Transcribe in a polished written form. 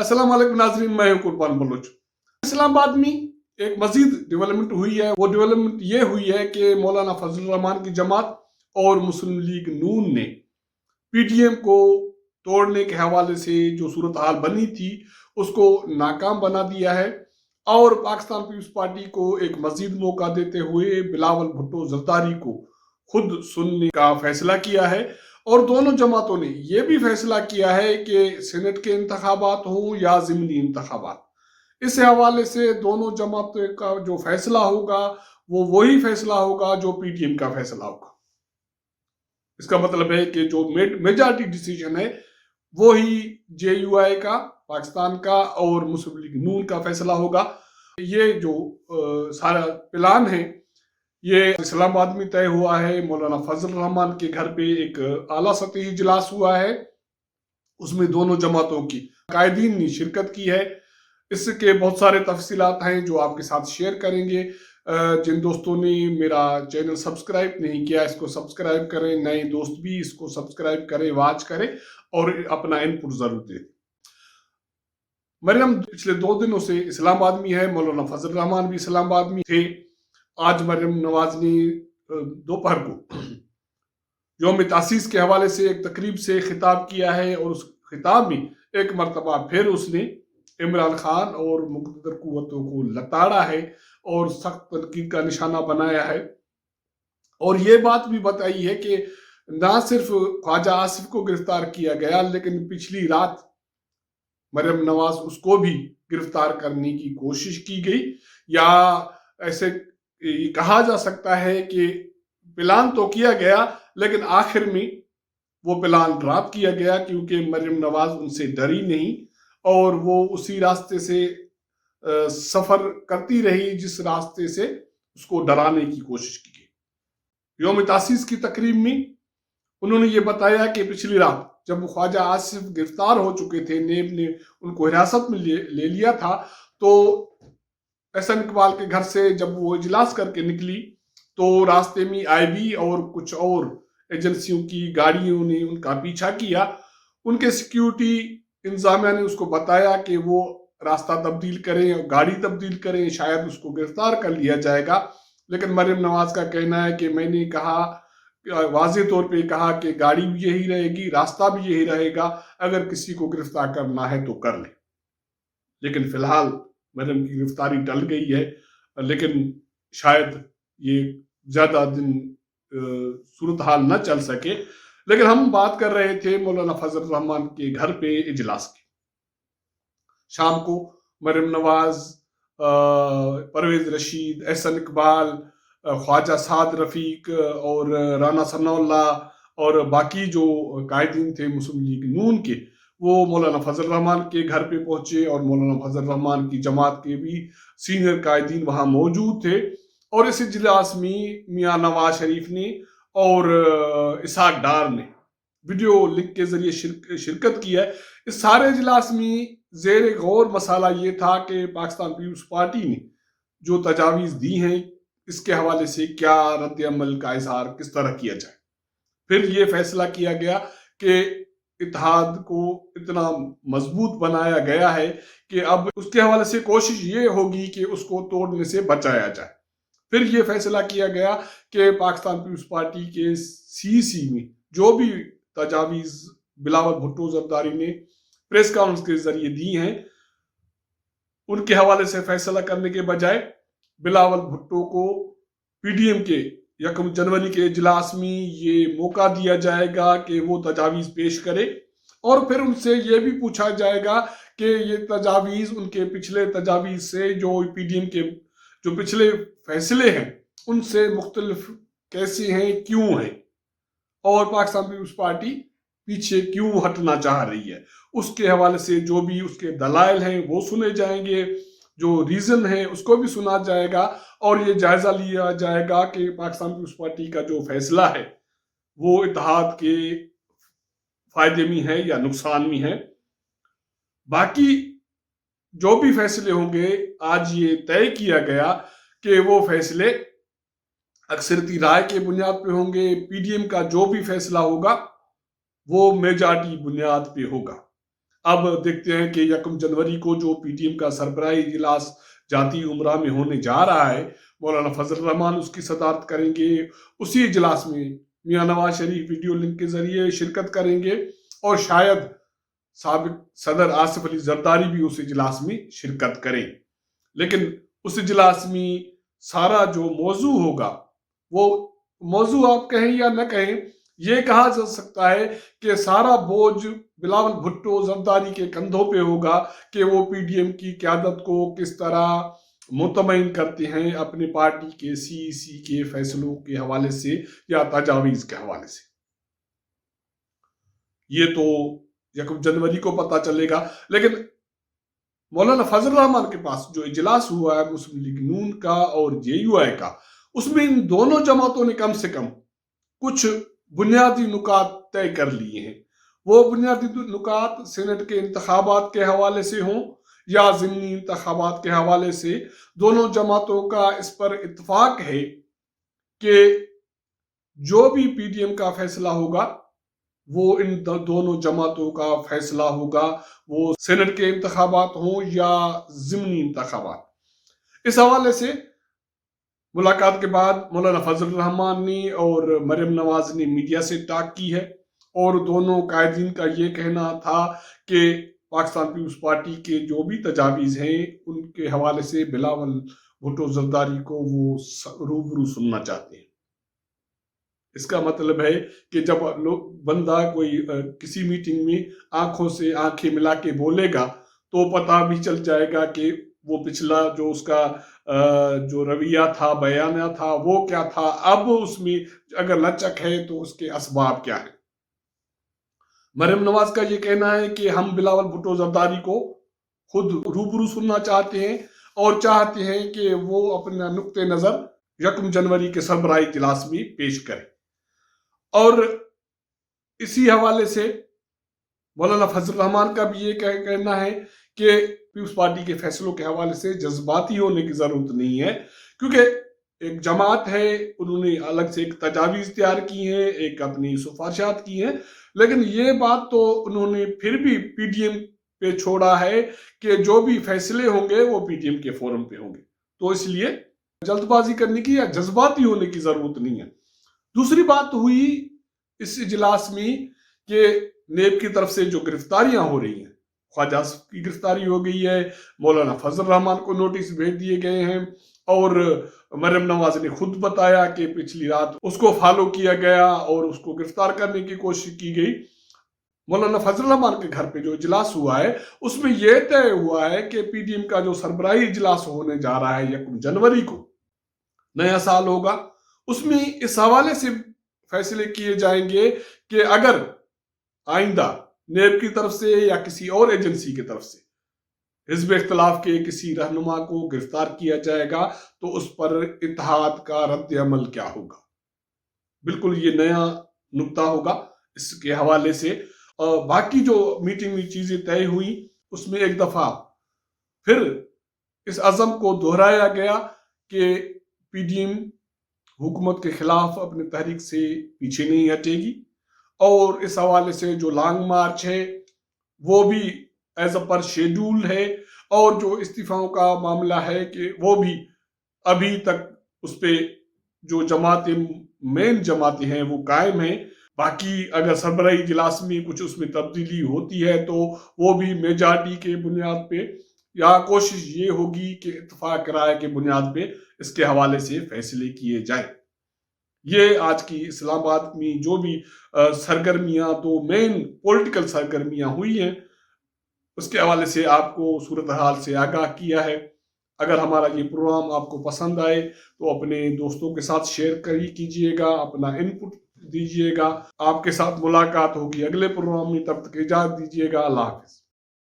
अस्सलाम वालेकुम नाजरीन, मैं हूं कुर्बान बलोच। इस्लामाबाद में एक मजीद डेवलपमेंट हुई है। वो डेवलपमेंट ये हुई है कि मौलाना फजल रहमान की जमात और मुस्लिम लीग नून ने पीटीएम को तोड़ने के हवाले से जो सूरत हाल बनी थी उसको नाकाम बना दिया है और पाकिस्तान पीपल्स पार्टी को एक मजीद मौका देते हुए बिलावल भुट्टो जरदारी को खुद सुनने का फैसला किया है। और दोनों जमातों ने यह भी फैसला किया है कि सेनेट के इंतखाबात हों या ज़िमनी इंतखाबात, इस हवाले से दोनों जमातों का जो फैसला होगा वो वही फैसला होगा जो पीटीएम का फैसला होगा। इसका मतलब है कि जो मेजॉरिटी डिसीजन है वो ही जेयूआई का, पाकिस्तान का और मुस्लिम लीग नून का फैसला होगा। ये जो सारा प्लान है ये इस्लामाबाद में तय हुआ है। मौलाना फजल रहमान के घर पे एक आला सतही इजलास हुआ है, उसमें दोनों जमातों की कायदीन ने शिरकत की है। इसके बहुत सारे तफसीलात हैं जो आपके साथ शेयर करेंगे। जिन दोस्तों ने मेरा चैनल सब्सक्राइब नहीं किया इसको सब्सक्राइब करें, नए दोस्त भी इसको सब्सक्राइब करें, वॉच करें और अपना इनपुट जरूर दें। मरियम पिछले 2 दिनों से इस्लामाबाद में है, मौलाना फजल रहमान भी इस्लामाबाद में थे। आज मरियम नवाज ने दोपहर को यौम तासीस के हवाले से एक तकरीब से खिताब किया है और उस खिताब में एक मरतबा फिर उसने इमरान खान और मुक़द्दर कुव्वतों को लताड़ा है और सख्त तनकीद का निशाना बनाया है। और ये बात भी बताई है कि ना सिर्फ ख्वाजा आसिफ को गिरफ्तार किया गया लेकिन पिछली रात मरियम नवाज उसको भी गिरफ्तार करने की कोशिश की गई, या ऐसे कहा जा सकता है कि प्लान तो किया गया लेकिन आखिर में वो प्लान ड्रॉप किया गया क्योंकि मरियम नवाज उनसे डरी नहीं और वो उसी रास्ते से सफर करती रही जिस रास्ते से उसको डराने की कोशिश की गई। यौम तासीस की तकरीब में उन्होंने ये बताया कि पिछली रात जब ख्वाजा आसिफ गिरफ्तार हो चुके थे, नेब ने उनको हिरासत में ले लिया था, तो एहसन इकबाल के घर से जब वो इजलास करके निकली तो रास्ते में आईबी और कुछ और एजेंसियों की गाड़ियों ने उनका पीछा किया। उनके सिक्योरिटी इंतजामिया ने उसको बताया कि वो रास्ता तब्दील करें और गाड़ी तब्दील करें, शायद उसको गिरफ्तार कर लिया जाएगा। लेकिन मरियम नवाज का कहना है कि मैंने कहा, वाज़ेह तौर पे कहा कि गाड़ी भी यही रहेगी, रास्ता भी यही रहेगा, अगर किसी को गिरफ्तार करना है तो कर ले। लेकिन फिलहाल मरियम की गिरफ्तारी टल गई है, लेकिन शायद ये ज्यादा दिन सूरत हाल न चल सके। लेकिन हम बात कर रहे थे मौलाना फजल रहमान के घर पे इजलास की। शाम को मरियम नवाज, परवेज रशीद, एहसन इकबाल, ख्वाजा साद रफीक और राना सनाउल्लाह और बाकी जो कायदीन थे मुस्लिम लीग नून के, वो मौलाना फजल रहमान के घर पे पहुंचे और मौलाना फजल रहमान की जमात के भी सीनियर कायदीन वहां मौजूद थे। और इस इजलास में मियां नवाज शरीफ ने और इसहाक डार ने वीडियो लिंक के जरिए शिरकत की है। इस सारे इजलास में जेर गौर मसाला ये था कि पाकिस्तान पीपल्स पार्टी ने जो तजावीज़ दी हैं इसके हवाले से क्या रद्द अमल का इजहार किस तरह किया जाए। फिर ये फैसला किया गया कि इत्तेहाद को इतना मजबूत बनाया गया है कि अब उसके हवाले से कोशिश ये होगी कि उसको तोड़ने से बचाया जाए। फिर ये फैसला किया गया कि पाकिस्तान पीपल्स पार्टी के सीसी में जो भी तजावीज़ बिलावल भुट्टो जरदारी ने प्रेस कॉन्फ्रेंस के जरिए दी हैं उनके हवाले से फैसला करने के बजाय बिलावल भुट्टो को पीडीएम के 1 जनवरी के इजलास में ये मौका दिया जाएगा कि वो तजावीज़ पेश करे और फिर उनसे ये भी पूछा जाएगा कि ये तजावीज़ उनके पिछले तजावीज़ से जो पीडीएम के जो पिछले फैसले हैं उनसे मुख्तलिफ कैसे हैं, क्यों हैं और पाकिस्तान पीपल्स पार्टी पीछे क्यों हटना चाह रही है। उसके हवाले से जो भी उसके दलाइल हैं वो सुने जाएंगे, जो रीज़न है उसको भी सुना जाएगा और ये जायज़ा लिया जाएगा कि पाकिस्तान पीपल्स पार्टी का जो फैसला है वो इत्तेहाद के फायदे में है या नुकसान में है। बाकी जो भी फैसले होंगे आज ये तय किया गया कि वो फैसले अक्सरती राय के बुनियाद पे होंगे। पीडीएम का जो भी फैसला होगा वो मेजॉरिटी बुनियाद पे होगा। अब देखते हैं कि 1 जनवरी को जो पीटीएम का सरबराही इजलास जाती उमरा में होने जा रहा है, मौलाना फजल रहमान उसकी सदारत करेंगे। उसी इजलास में मियां नवाज शरीफ वीडियो लिंक के जरिए शिरकत करेंगे और शायद साबिक सदर आसिफ अली जरदारी भी उस इजलास में शिरकत करें। लेकिन उस इजलास में सारा जो मौजू होगा, वो मौजू आप कहें या न कहें, ये कहा जा सकता है कि सारा बोझ बिलावल भुट्टो जरदारी के कंधों पे होगा कि वो पीडीएम की क़यादत को किस तरह मुतमईन करते हैं अपनी पार्टी के सीईसी के फैसलों के हवाले से या तजावीज़ के हवाले से। ये तो 1 जनवरी को पता चलेगा। लेकिन मौलाना फजल रहमान के पास जो इजलास हुआ है मुस्लिम लीग नून का और जेयूआई का, उसमें इन दोनों जमातों ने कम से कम कुछ बुनियादी नुकात तय कर लिए हैं। वो बुनियादी नुकात सेनेट के इंतखाबात के हवाले से हों या ज़िमनी इंतखाबात के हवाले से, दोनों जमातों का इस पर इत्तेफाक है कि जो भी पीडीएम का फैसला होगा वो इन दोनों जमातों का फैसला होगा, वो सेनेट के इंतखाबात हों या ज़िमनी इंतखाबात। इस हवाले से मुलाकात के बाद मौलाना फजल रहमान ने और मरियम नवाज ने मीडिया से टॉक की है और दोनों कायदीन का ये कहना था कि पाकिस्तान पीपल्स पार्टी के जो भी तजावीज़ हैं उनके हवाले से बिलावल भुट्टो जरदारी को वो रूबरू सुनना चाहते हैं। इसका मतलब है कि जब बंदा कोई किसी मीटिंग में आंखों से आंखें मिला के बोलेगा तो पता भी चल जाएगा कि वो पिछला जो उसका जो रवैया था, बयाना था, वो क्या था, अब उसमें अगर लचक है तो उसके असबाब क्या है। मरियम नवाज का ये कहना है कि हम बिलावल भुट्टो जरदारी को खुद रूबरू सुनना चाहते हैं और चाहते हैं कि वो अपना नुक्ते नज़र 1 जनवरी के सरबराही इजलास में पेश करें। और इसी हवाले से मौलाना फजल रहमान का भी ये कहना है कि पीपल्स पार्टी के फैसलों के हवाले से जज्बाती होने की जरूरत नहीं है, क्योंकि एक जमात है, उन्होंने अलग से एक तजावीज़ तैयार की हैं, एक अपनी सिफारिशात की हैं, लेकिन ये बात तो उन्होंने फिर भी पीडीएम पे छोड़ा है कि जो भी फैसले होंगे वो पीडीएम के फोरम पे होंगे। तो इसलिए जल्दबाजी करने की या जज्बाती होने की जरूरत नहीं है। दूसरी बात हुई इस इजलास में कि नेब की तरफ से जो गिरफ्तारियां हो रही हैं, ख्वाजा आसिफ की गिरफ्तारी हो गई है, मौलाना फजल रहमान को नोटिस भेज दिए गए हैं और मरियम नवाज ने खुद बताया कि पिछली रात उसको फॉलो किया गया और उसको गिरफ्तार करने की कोशिश की गई। मौलाना फजल रहमान के घर पे जो इजलास हुआ है उसमें यह तय हुआ है कि पीडीएम का जो सरबराही इजलास होने जा रहा है 1 जनवरी को, नया साल होगा, उसमें इस हवाले से फैसले किए जाएंगे कि अगर आइंदा नेब की तरफ से या किसी और एजेंसी की तरफ से हिज़्ब इख्तिलाफ के किसी रहनुमा को गिरफ्तार किया जाएगा तो उस पर इत्तेहाद का रद्द अमल क्या होगा। बिल्कुल ये नया नुक्ता होगा इसके हवाले से। बाकी जो मीटिंग में चीजें तय हुई उसमें एक दफा फिर इस अज़म को दोहराया गया कि पीडीएम हुकूमत के खिलाफ अपने तहरीक से पीछे नहीं हटेगी और इस हवाले से जो लॉन्ग मार्च है वो भी एज पर शेड्यूल है और जो इस्तीफाओं का मामला है कि वो भी अभी तक उस पे जो जमातें मेन जमातें हैं वो कायम हैं। बाकी अगर सरबराही इजलास में कुछ उसमें तब्दीली होती है तो वो भी मेजॉरिटी के बुनियाद पे या कोशिश ये होगी कि इत्तेफाक राय के बुनियाद पे इसके हवाले से फैसले किए जाए। ये आज की इस्लामाबाद में जो भी सरगर्मियां, तो मेन पॉलिटिकल सरगर्मियां हुई हैं उसके हवाले से आपको सूरत हाल से आगाह किया है। अगर हमारा ये प्रोग्राम आपको पसंद आए तो अपने दोस्तों के साथ शेयर कीजिएगा, अपना इनपुट दीजिएगा। आपके साथ मुलाकात होगी अगले प्रोग्राम में, तब तक इजाजत दीजिएगा। अल्लाह हाफिज।